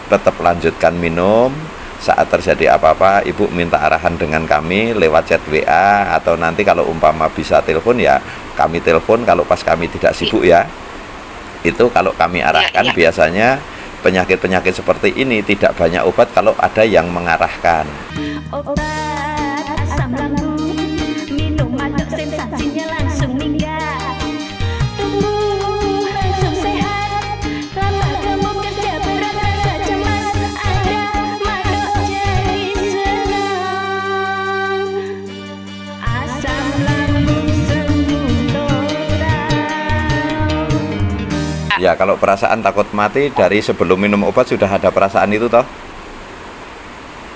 tetap lanjutkan minum. Saat terjadi apa-apa, Ibu minta arahan dengan kami lewat chat WA, atau nanti kalau umpama bisa telepon ya kami telepon kalau pas kami tidak sibuk ya. Itu kalau kami arahkan, biasanya penyakit-penyakit seperti ini tidak banyak obat kalau ada yang mengarahkan. Obat asam lambung, minum aduk sensasinya langsung minggat. Tubuh langsung sehat, lama gemuk kerja berat rasa cemas ada, madok jadi senang. Asam lambung sembuh total. Ya, kalau perasaan takut mati dari sebelum minum obat sudah ada perasaan itu toh?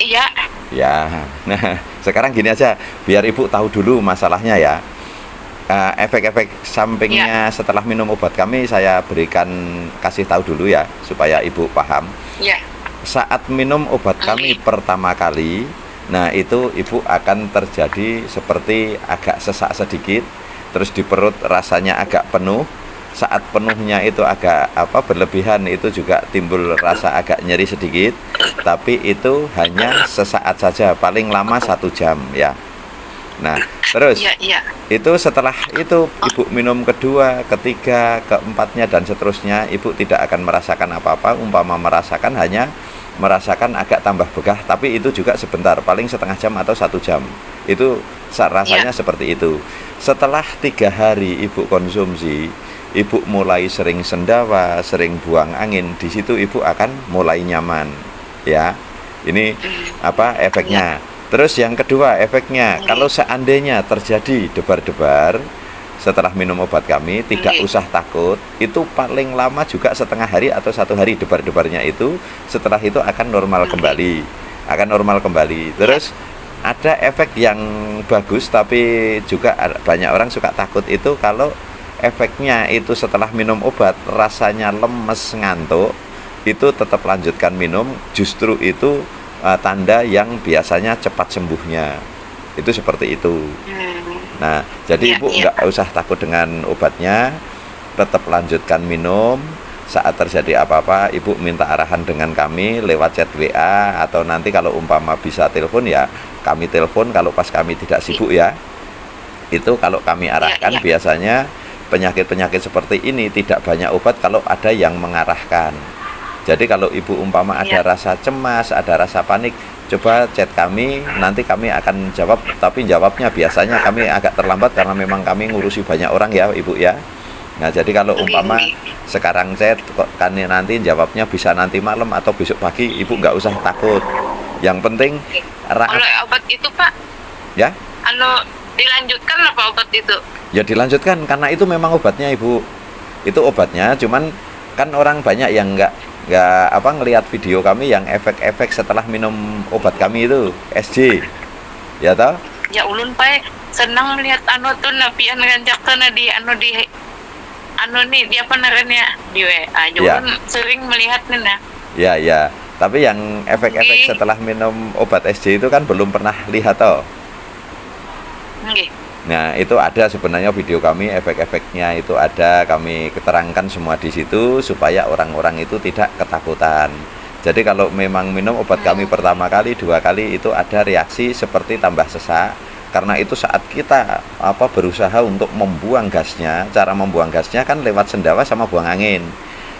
Iya. Ya, nah sekarang gini aja, biar Ibu tahu dulu masalahnya ya. Efek-efek sampingnya setelah minum obat kami saya berikan, kasih tahu dulu ya supaya Ibu paham. Iya. Saat minum obat kami pertama kali, nah itu Ibu akan terjadi seperti agak sesak sedikit, terus di perut rasanya agak penuh. Saat penuhnya itu agak berlebihan, itu juga timbul rasa agak nyeri sedikit, tapi itu hanya sesaat saja, paling lama 1 jam ya. Nah terus itu setelah itu Ibu minum kedua, ketiga, keempatnya dan seterusnya, Ibu tidak akan merasakan apa-apa. Umpama merasakan, hanya merasakan agak tambah begah, tapi itu juga sebentar, paling setengah jam atau 1 jam. Itu rasanya seperti itu. Setelah 3 hari Ibu konsumsi, Ibu mulai sering sendawa, sering buang angin. Di situ Ibu akan mulai nyaman, ya. Ini efeknya. Terus yang kedua efeknya, kalau seandainya terjadi debar-debar setelah minum obat kami, tidak usah takut. Itu paling lama juga setengah hari atau 1 hari debar-debarnya itu. Setelah itu akan normal kembali, Terus ada efek yang bagus, tapi juga banyak orang suka takut itu kalau efeknya itu setelah minum obat rasanya lemes, ngantuk, itu tetap lanjutkan minum. Justru itu tanda yang biasanya cepat sembuhnya. Itu seperti itu. Nah, jadi Ibu nggak usah takut dengan obatnya, tetap lanjutkan minum. Saat terjadi apa-apa, Ibu minta arahan dengan kami lewat chat WA, atau nanti kalau umpama bisa telepon ya kami telepon kalau pas kami tidak sibuk ya. Itu kalau kami arahkan, biasanya penyakit-penyakit seperti ini tidak banyak obat kalau ada yang mengarahkan. Jadi kalau Ibu umpama ada rasa cemas, ada rasa panik, coba chat kami, nanti kami akan jawab. Tapi jawabnya biasanya kami agak terlambat karena memang kami ngurusi banyak orang ya Ibu ya. Nah jadi kalau umpama sekarang chat, kan nanti jawabnya bisa nanti malam atau besok pagi, Ibu nggak usah takut. Yang penting kalau obat itu Pak, ya, dilanjutkan apa obat itu? Ya dilanjutkan, karena itu memang obatnya Ibu. Itu obatnya, cuman kan orang banyak yang nggak ngelihat video kami yang efek-efek setelah minum obat kami itu SJ. Ya toh? Ya ulun Pak senang melihat tuh napian ngajakna di di apa namanya di WA. Ulun sering melihat nah. Ya. Tapi yang efek-efek setelah minum obat SJ itu kan belum pernah lihat toh. Nah itu ada sebenarnya video kami, efek-efeknya itu ada, kami keterangkan semua di situ supaya orang-orang itu tidak ketakutan. Jadi kalau memang minum obat kami pertama kali, 2 kali itu ada reaksi seperti tambah sesak, karena itu saat kita berusaha untuk membuang gasnya. Cara membuang gasnya kan lewat sendawa sama buang angin.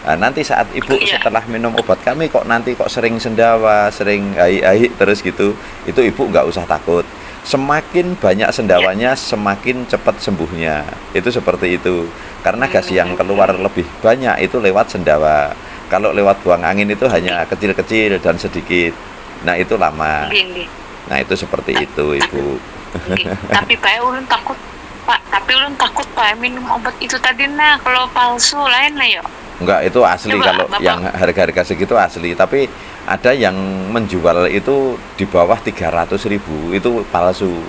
Nah, nanti saat Ibu setelah minum obat kami kok sering sendawa, sering hai-hai terus gitu, itu Ibu nggak usah takut. Semakin banyak sendawanya, semakin cepat sembuhnya. Itu seperti itu. Karena gas yang keluar lebih banyak itu lewat sendawa. Kalau lewat buang angin itu hanya kecil-kecil dan sedikit. Nah, itu lama. Nah, itu seperti itu, Ibu. Tapi Pak, ulun takut Pak minum obat itu tadi kalau palsu lain ya. Enggak, itu asli. Coba, kalau Bapak, yang harga-harga segitu asli. Tapi ada yang menjual itu di bawah 300.000, itu palsu.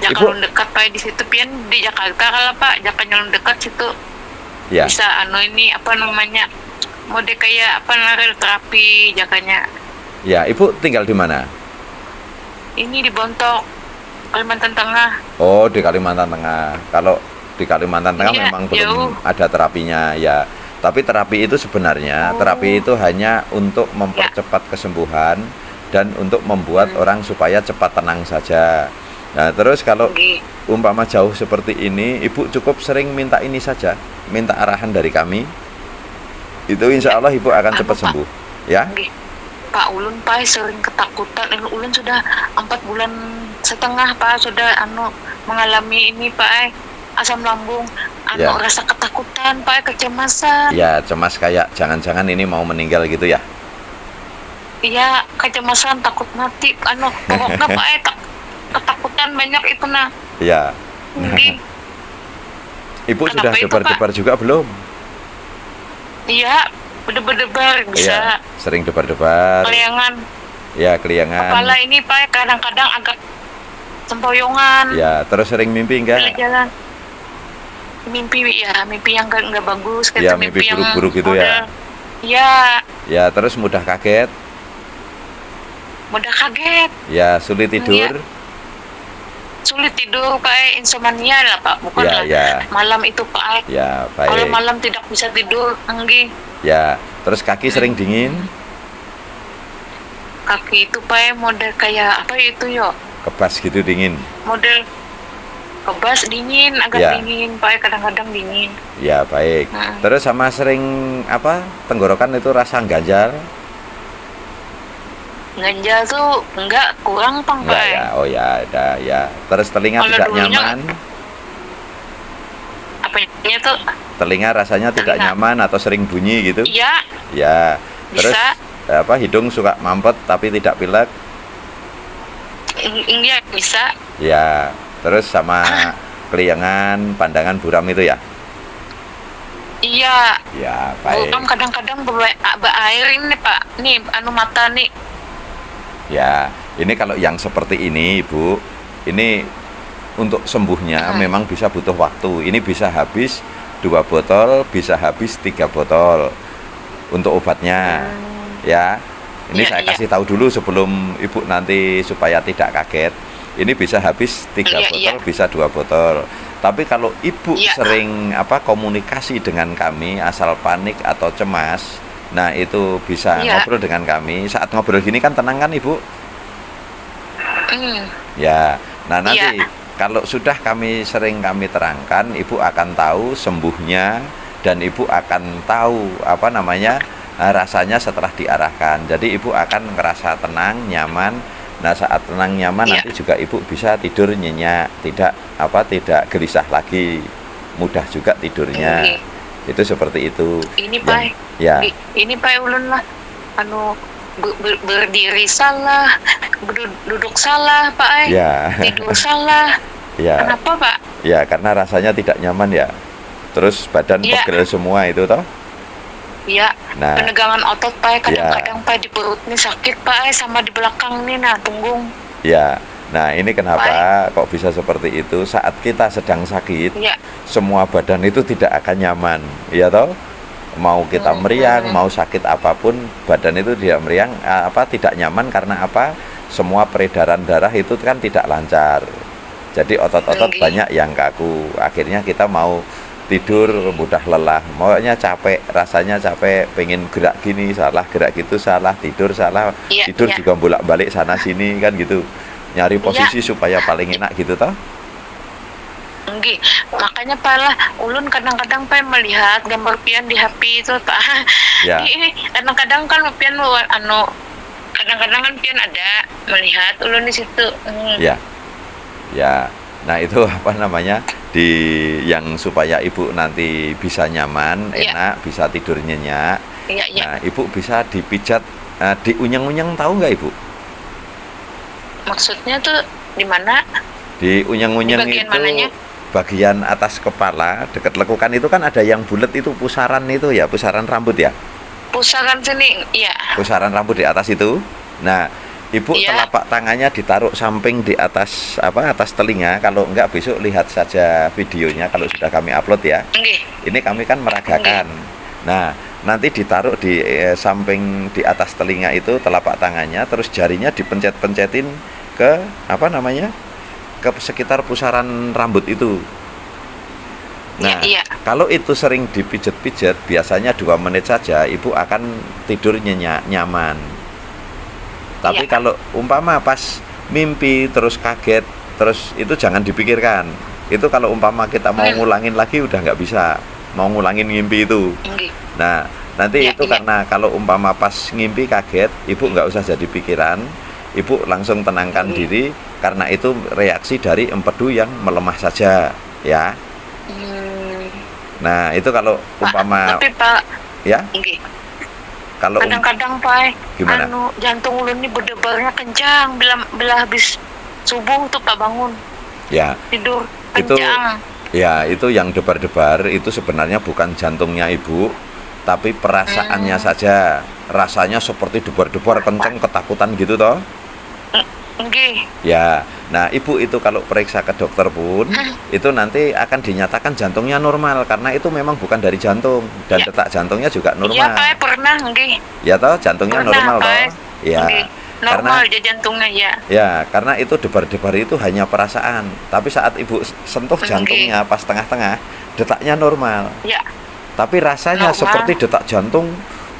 Kalau dekat Pak di situ pian di Jakarta kalau Pak, jangan yang dekat situ. Bisa ini apa namanya? Mode kayak terapi jakanya. Ya, Ibu tinggal di mana? Ini di Bontok, Kalimantan Tengah. Oh, di Kalimantan Tengah. Kalau di Kalimantan Tengah memang belum ada terapinya ya. Tapi terapi itu sebenarnya terapi itu hanya untuk mempercepat kesembuhan dan untuk membuat orang supaya cepat tenang saja. Nah, terus kalau umpama jauh seperti ini, Ibu cukup sering minta ini saja, minta arahan dari kami. Itu insya Allah Ibu akan cepat sembuh, ya. Pak, ulun Pak sering ketakutan. Ulun sudah 4,5 bulan Pak, sudah mengalami ini Pak, asam lambung, rasa ketakutan Pak, kecemasan. Ya, cemas kayak jangan-jangan ini mau meninggal gitu ya. Iya, kecemasan, takut mati, pokoknya Pak, ketakutan banyak itu nah. Iya. Ibu sudah debar-debar juga belum? Iya, berdebar bisa. Iya, sering debar-debar. Keliangan. Ya, keliangan. Kepala ini Pak kadang-kadang agak sempoyongan. Ya, terus sering mimpi enggak? Jalan. Mimpi yang enggak bagus, ya, mimpi buruk-buruk gitu ya. Iya. Ya, terus mudah kaget. Ya, sulit tidur. Sulit tidur Pak, insomnia lah Pak, bukan lah. Malam itu Pak. Ya, baik. Kalau malam tidak bisa tidur, anggi. Ya, terus kaki sering dingin. Kaki itu Pak model kayak apa itu yo? Kebas gitu dingin. Model kebas dingin, agak dingin Pak, kadang-kadang dingin. Ya, baik. Terus sama sering tenggorokan itu rasa ganjal. Ganjal tuh enggak, kurang Pak. Ya, oh ya, ada ya. Terus telinga tidak nyaman. Apanya tuh? Telinga rasanya tidak nyaman atau sering bunyi gitu? Iya. Ya. Terus bisa. Hidung suka mampet tapi tidak pilek? Iya, bisa. Ya. Terus sama keliangan, pandangan buram itu ya? Iya. Ya, baik. Buram kadang-kadang berair ini Pak. Nih, mata nih. Ya, ini kalau yang seperti ini Ibu, ini untuk sembuhnya memang bisa butuh waktu. Ini bisa habis 2 botol, bisa habis 3 botol untuk obatnya. Ya, ini saya kasih tahu dulu sebelum Ibu nanti supaya tidak kaget. Ini bisa habis 3 botol, bisa 2 botol. Tapi kalau Ibu sering komunikasi dengan kami, asal panik atau cemas, nah itu bisa ngobrol dengan kami. Saat ngobrol gini kan tenang kan Ibu? Ya, nah nanti kalau sudah sering kami terangkan, Ibu akan tahu sembuhnya dan Ibu akan tahu rasanya setelah diarahkan. Jadi Ibu akan ngerasa tenang, nyaman. Nah, saat tenang nyaman nanti juga Ibu bisa tidur nyenyak, tidak gelisah lagi, mudah juga tidurnya. Itu seperti itu. Ini Pak. Ya. Ini Pak ulun lah berdiri salah, duduk salah Pak. Ya. Tidur salah. Ya. Kenapa Pak? Ya, karena rasanya tidak nyaman ya. Terus badan pegel semua itu toh? Iya. Nah, penegangan otot Pak, kadang-kadang Pak di perut nih sakit Pak, sama di belakang nih punggung. Ya. Nah, ini kenapa kok bisa seperti itu? Saat kita sedang sakit, semua badan itu tidak akan nyaman, ya toh? Mau kita meriang, mau sakit apapun, badan itu tidak meriang, tidak nyaman karena apa? Semua peredaran darah itu kan tidak lancar. Jadi otot-otot banyak yang kaku. Akhirnya kita mau tidur mudah lelah, maunya capek, rasanya capek, pengen gerak gini salah, gerak gitu salah, tidur salah, tidur juga bolak-balik sana sini kan gitu. Nyari posisi supaya paling enak gitu toh? Enggak, makanya Pak lah ulun kadang-kadang Pak melihat gambar pian di HP itu Pak. Ya. Kadang-kadang kan pian kadang-kadang kan pian ada melihat ulun di situ. Ya. Ya. Nah, itu di yang supaya Ibu nanti bisa nyaman, enak, bisa tidur nyenyak. Nah, Ibu bisa dipijat, diunyeng-unyeng, tahu nggak Ibu? Maksudnya tuh di mana? Di unyeng-unyeng itu mananya? Bagian atas kepala, dekat lekukan itu kan ada yang bulat itu pusaran itu ya, pusaran rambut ya. Pusaran sini, iya. Pusaran rambut di atas itu. Nah, Ibu telapak tangannya ditaruh samping di atas atas telinga. Kalau enggak besok lihat saja videonya kalau sudah kami upload ya. Ini kami kan meragakan. Nah, nanti ditaruh di samping di atas telinga itu telapak tangannya, terus jarinya dipencet-pencetin ke ke sekitar pusaran rambut itu. Nah, Iya. kalau itu sering dipijet-pijet, biasanya 2 menit saja, ibu akan tidur nyaman. Tapi Iya. kalau umpama pas mimpi terus kaget, terus itu jangan dipikirkan. Itu kalau umpama kita mau ngulangin lagi udah nggak bisa, mau ngulangin mimpi itu. Nggih. Nah, nanti Iya, itu iya. karena kalau umpama pas ngimpi kaget, ibu nggak usah jadi pikiran, ibu langsung tenangkan diri, karena itu reaksi dari empedu yang melemah saja, ya. Hmm, Nah, itu kalau Pak, umpama, tapi Pak, ya, nggih. kalau Kadang-kadang Pak, gimana? jantung ulun ini berdebarnya kencang bila habis subuh tuh Pak bangun Ya, tidur itu, kencang. ya, itu yang debar-debar itu sebenarnya bukan jantungnya ibu, tapi perasaannya saja. Rasanya seperti debar-debar kencang, ketakutan gitu toh. Nggih. Ya, nah ibu itu kalau periksa ke dokter pun itu nanti akan dinyatakan jantungnya normal karena itu memang bukan dari jantung dan Ya. detak jantungnya juga Iya normal. Pak, pernah nggih. Ya toh, jantungnya Pernah normal toh. Pak. Ya, Nggih. Normal aja jantungnya ya. ya karena itu debar-debar itu hanya perasaan. Tapi saat ibu sentuh jantungnya pas tengah-tengah, detaknya normal. Ya. Tapi rasanya Normal. seperti detak jantung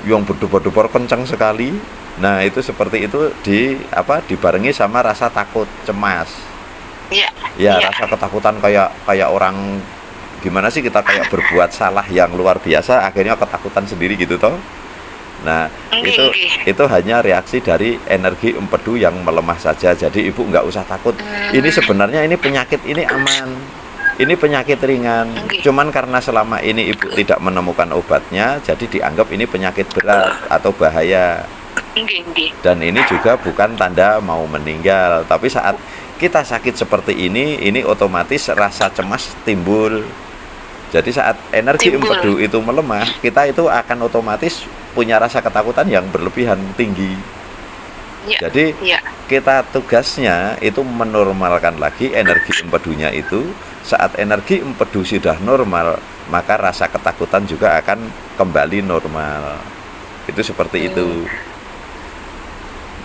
yang berdebar-debar kencang sekali. Nah, itu seperti itu dibarengi sama rasa takut, cemas. Iya. Ya, Iya. rasa ketakutan kayak orang gimana sih kita kayak berbuat salah yang luar biasa, akhirnya ketakutan sendiri gitu toh. Nah, Nggih. itu hanya reaksi dari energi empedu yang melemah saja. Jadi ibu nggak usah takut. Ini sebenarnya ini penyakit ini aman. Ini penyakit ringan. Nggih. Cuman karena selama ini ibu tidak menemukan obatnya, jadi dianggap ini penyakit berat atau bahaya. Nggih. Dan ini juga bukan tanda mau meninggal. Tapi saat kita sakit seperti ini otomatis rasa cemas timbul. Jadi saat energi Timbul. empedu itu melemah, kita itu akan otomatis punya rasa ketakutan yang berlebihan tinggi. Ya. Jadi Ya. kita tugasnya itu menormalkan lagi energi empedunya itu. Saat energi empedu sudah normal, maka rasa ketakutan juga akan kembali normal. Itu seperti itu.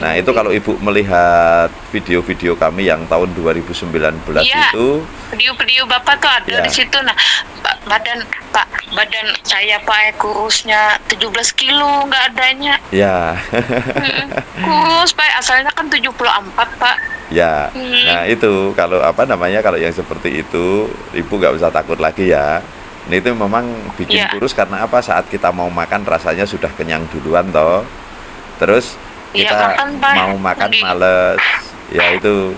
Nah, itu kalau ibu melihat video-video kami yang tahun 2019 Iya. itu, Video-video Bapak tuh ada Ya. di situ. Nah, badan saya Pak kurusnya 17 kilo nggak adanya. ya, Kurus Pak, asalnya kan 74 Pak. ya. Nah, itu kalau kalau yang seperti itu, ibu nggak usah takut lagi ya. Ini itu memang bikin Ya. kurus karena apa? Saat kita mau makan rasanya sudah kenyang duluan toh. Terus Iya, kita makan, Pak. mau makan Lagi. males. Ya itu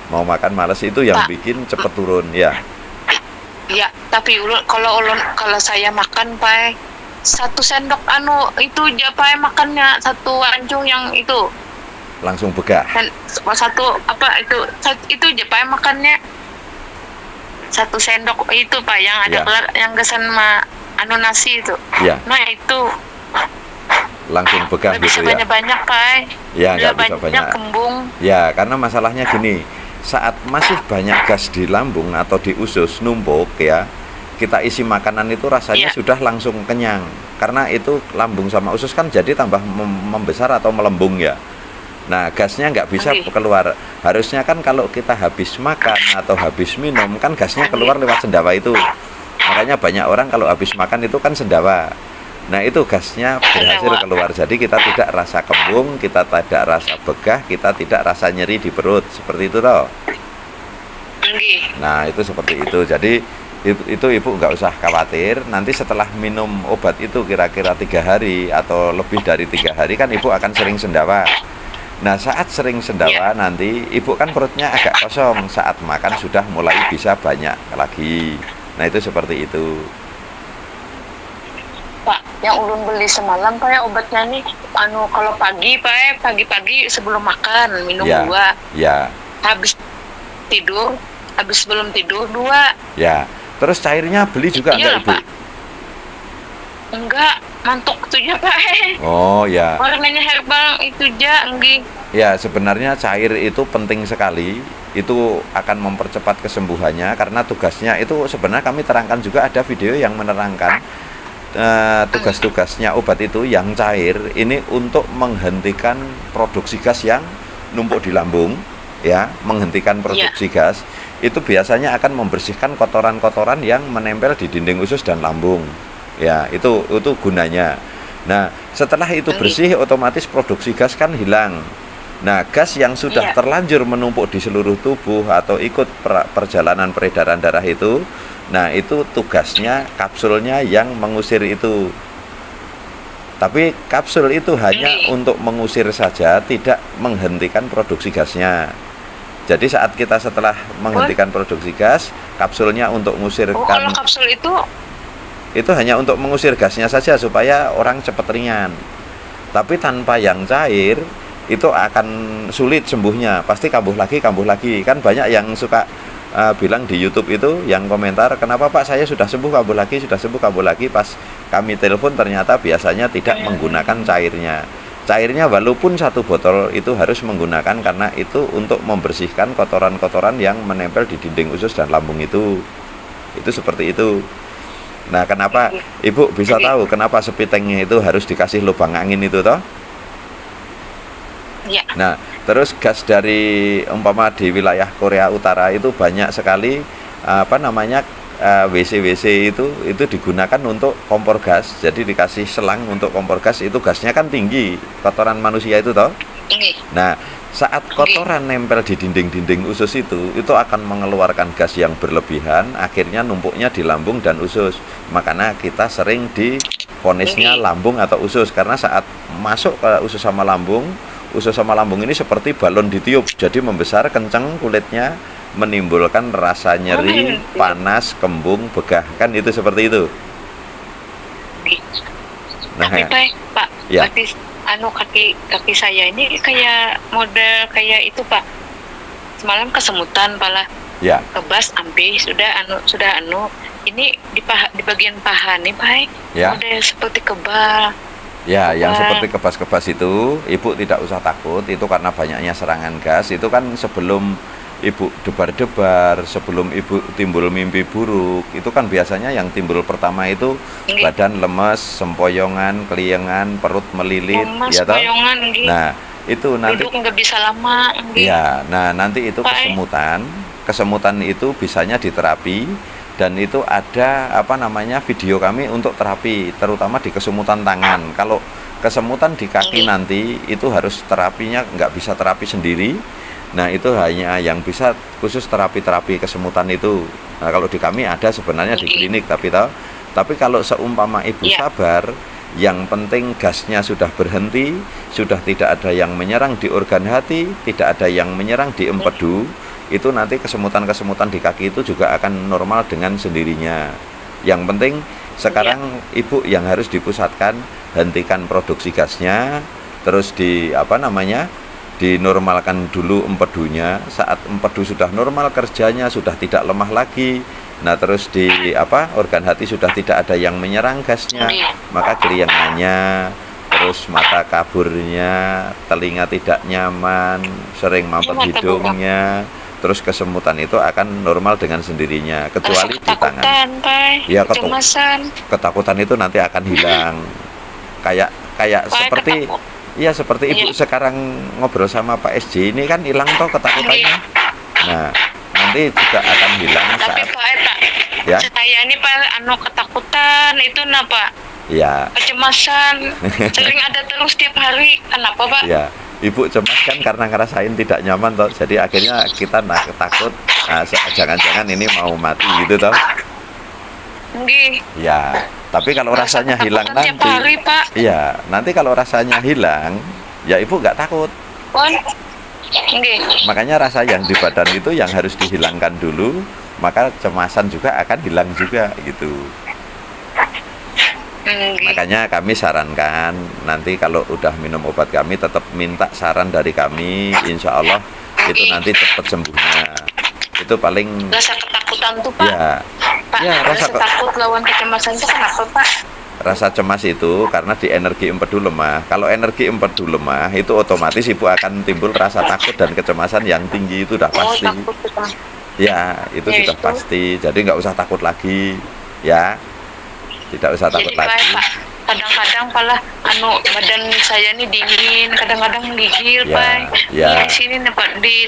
mau makan males itu yang Pak. bikin cepet turun ya. Ya, tapi kalau saya makan Pak, 1 sendok itu aja Pak makannya, 1 ancu yang itu. Langsung begah. Dan 1 itu aja Pak makannya. 1 sendok itu Pak yang ada Ya. gelar yang kesan sama nasi itu. Ya, Nah, itu langsung begah nggak bisa gitu ya. banyak-banyak Pak. Ya, nggak Nggak bisa banyak. kembung. Ya, karena masalahnya gini, saat masih banyak gas di lambung atau di usus numpuk ya, kita isi makanan itu rasanya Iya. sudah langsung kenyang. Karena itu lambung sama usus kan jadi tambah membesar atau melembung ya. Nah, gasnya nggak bisa Oke. keluar. Harusnya kan kalau kita habis makan atau habis minum, kan gasnya keluar lewat sendawa itu. Makanya banyak orang kalau habis makan itu kan sendawa. Nah, itu gasnya berhasil Sendawa. keluar. Jadi kita tidak rasa kembung, kita tidak rasa begah, kita tidak rasa nyeri di perut. Seperti itu toh. Nggih. Nah, itu seperti itu. Jadi itu ibu nggak usah khawatir. Nanti setelah minum obat itu kira-kira 3 hari atau lebih dari 3 hari kan ibu akan sering sendawa. Nah, saat sering sendawa nanti ibu kan perutnya agak kosong. Saat makan sudah mulai bisa banyak lagi. Nah, itu seperti itu. Pak, yang ulun beli semalam Pak ya obatnya nih kalau pagi-pagi sebelum makan minum Ya. 2. Ya, Habis sebelum tidur 2. ya. Terus cairnya beli juga Iya, enggak ibu? Pak. Enggak, mantuk itu aja Pak. Oh ya. Warnanya herbal itu aja nggih. Ya, sebenarnya cair itu penting sekali. Itu akan mempercepat kesembuhannya karena tugasnya itu sebenarnya kami terangkan juga ada video yang menerangkan tugas-tugasnya obat itu yang cair ini untuk menghentikan produksi gas yang numpuk di lambung ya, menghentikan produksi gas, itu biasanya akan membersihkan kotoran-kotoran yang menempel di dinding usus dan lambung. Ya, itu gunanya. Nah, setelah itu bersih, otomatis produksi gas kan hilang. Nah, gas yang sudah terlanjur menumpuk di seluruh tubuh atau ikut perjalanan peredaran darah itu, nah itu tugasnya kapsulnya yang mengusir itu. Tapi kapsul itu hanya untuk mengusir saja, tidak menghentikan produksi gasnya. Jadi saat kita setelah menghentikan produksi gas, kapsulnya untuk mengusirkan. Kalau kapsul itu hanya untuk mengusir gasnya saja supaya orang cepat ringan. Tapi tanpa yang cair itu akan sulit sembuhnya. Pasti kambuh lagi. Kan banyak yang suka bilang di YouTube itu, yang komentar, kenapa Pak saya sudah sembuh kambuh lagi, pas kami telepon ternyata biasanya tidak menggunakan cairnya walaupun 1 botol itu harus menggunakan, karena itu untuk membersihkan kotoran-kotoran yang menempel di dinding usus dan lambung itu seperti itu. Nah, kenapa Ibu bisa tahu kenapa sepitengnya itu harus dikasih lubang angin itu toh? Ya. Nah, terus gas dari umpama di wilayah Korea Utara itu banyak sekali WC itu digunakan untuk kompor gas. Jadi dikasih selang untuk kompor gas, itu gasnya kan tinggi, kotoran manusia itu toh. Nah, saat kotoran nempel di dinding-dinding usus itu akan mengeluarkan gas yang berlebihan, akhirnya numpuknya di lambung dan usus. Makanya kita sering divonisnya lambung atau usus, karena saat masuk ke usus sama lambung ini seperti balon ditiup, jadi membesar, kencang kulitnya, menimbulkan rasa nyeri, panas, kembung, begah, kan itu seperti itu. Nah, tapi Pak, ya. kaki saya ini kayak model kayak itu Pak. Semalam kesemutan pala. Ya. Kebas ampe sudah ini di bagian paha nih Pak. Ya. Model seperti kebal. Ya, yang seperti kebas-kebas itu, Ibu tidak usah takut, itu karena banyaknya serangan gas. Itu kan sebelum Ibu debar-debar, sebelum Ibu timbul mimpi buruk, itu kan biasanya yang timbul pertama itu badan lemes, sempoyongan, keliengan, perut melilit, ya toh? Nah, itu nanti duduk nggak bisa lama. Ya, nah nanti itu kesemutan itu bisanya diterapi. Dan itu ada video kami untuk terapi, terutama di kesemutan tangan. Kalau kesemutan di kaki nanti itu harus terapinya, nggak bisa terapi sendiri. Nah, itu hanya yang bisa khusus terapi kesemutan itu. Nah, kalau di kami ada sebenarnya di klinik, tapi kalau seumpama Ibu sabar, yang penting gasnya sudah berhenti, sudah tidak ada yang menyerang di organ hati, tidak ada yang menyerang di empedu, itu nanti kesemutan di kaki itu juga akan normal dengan sendirinya. Yang penting sekarang Ibu yang harus dipusatkan, hentikan produksi gasnya, terus dinormalkan dulu empedunya. Saat empedu sudah normal kerjanya, sudah tidak lemah lagi, nah terus organ hati sudah tidak ada yang menyerang gasnya, maka keliengannya, terus mata kaburnya, telinga tidak nyaman, sering mampet hidungnya, terus kesemutan itu akan normal dengan sendirinya, kecuali di tangan. Ya, ketakutan itu nanti akan hilang. Kayak seperti Ibu sekarang ngobrol sama Pak SJ ini kan hilang toh ketakutannya. Nah, nanti juga akan hilang saat. Ya. Saya ini Pak ketakutan itu Pak. Ya. Kecemasan sering ada terus tiap hari. Kenapa Pak? Ya. Ibu cemas kan karena ngerasain tidak nyaman toh. Jadi akhirnya kita takut, jangan-jangan ini mau mati gitu toh. Ya, tapi kalau rasanya hilang nanti. Hari, Pak. Iya, nanti kalau rasanya hilang, ya Ibu nggak takut. Makanya rasa yang di badan itu yang harus dihilangkan dulu, maka cemasan juga akan hilang juga gitu. Makanya kami sarankan nanti kalau udah minum obat kami tetap minta saran dari kami, insya Allah itu nanti cepat sembuhnya. Itu paling rasa ketakutan tuh Pak. Ya, Pak, ya, rasa takut lawan kecemasan itu kenapa Pak? Rasa cemas itu karena di energi empedu lemah. Kalau energi empedu lemah itu otomatis Ibu akan timbul rasa takut dan kecemasan yang tinggi, itu udah pasti. Ya, itu sudah pasti. Jadi nggak usah takut lagi, ya. Tidak usah takut lagi. kadang-kadang pala badan saya nih dingin, kadang-kadang gigil Ya, Pak. ya. Di sini nih Pak, di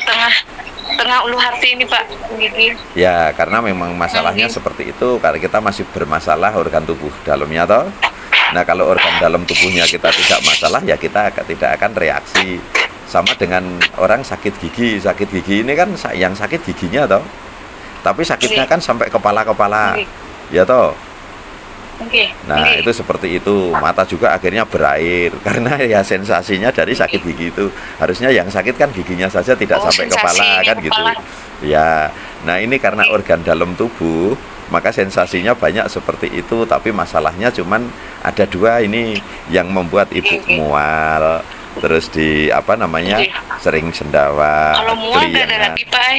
tengah ulu hati ini Pak, gigil. Ya, karena memang masalahnya seperti itu, karena kita masih bermasalah organ tubuh dalamnya toh. Nah, kalau organ dalam tubuhnya kita tidak masalah, ya kita tidak akan reaksi. Sama dengan orang sakit gigi. Sakit gigi ini kan yang sakit giginya toh. Tapi sakitnya kan sampai kepala-kepala. Ya toh. Nah, itu seperti itu. Mata juga akhirnya berair karena ya sensasinya dari sakit gigi itu. Harusnya yang sakit kan giginya saja, tidak sampai kepala kan gitu. Ya. Nah, ini karena organ dalam tubuh, maka sensasinya banyak seperti itu, tapi masalahnya cuman ada dua ini yang membuat ibu mual, terus sering sendawa, Kalau mual nggak ada keliangan. lagi Pak.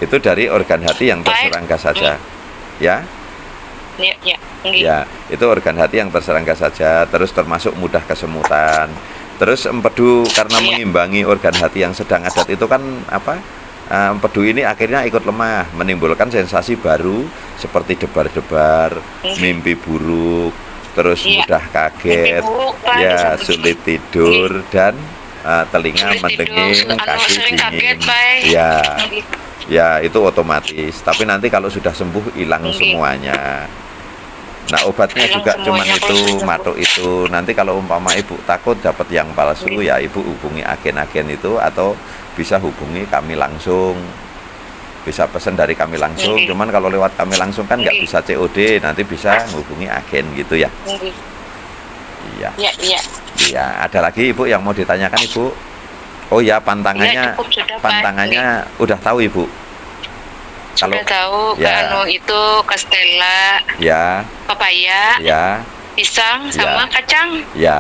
Itu dari organ hati yang terserangga saja. Ya. Ya. Itu organ hati yang terserangga saja, terus termasuk mudah kesemutan. Terus empedu karena mengimbangi organ hati yang sedang adat itu kan empedu ini akhirnya ikut lemah, menimbulkan sensasi baru seperti debar-debar, mimpi buruk, terus mudah kaget, ya sulit tidur dan telinga mendenging, kaki dingin. Ya itu otomatis. Tapi nanti kalau sudah sembuh hilang semuanya. Nah, obatnya juga cuman itu, matuk itu. Nanti kalau umpama ibu takut dapat yang palsu, ya ibu hubungi agen-agen itu atau bisa hubungi kami langsung. Bisa pesan dari kami langsung. Cuman kalau lewat kami langsung kan nggak bisa COD, nanti bisa hubungi agen gitu ya. Iya. Iya, ada lagi Ibu yang mau ditanyakan Ibu? Oh ya, pantangannya udah tahu Ibu? Sudah tahu, itu kastela, ya, papaya, ya, pisang, sama kacang. Ya.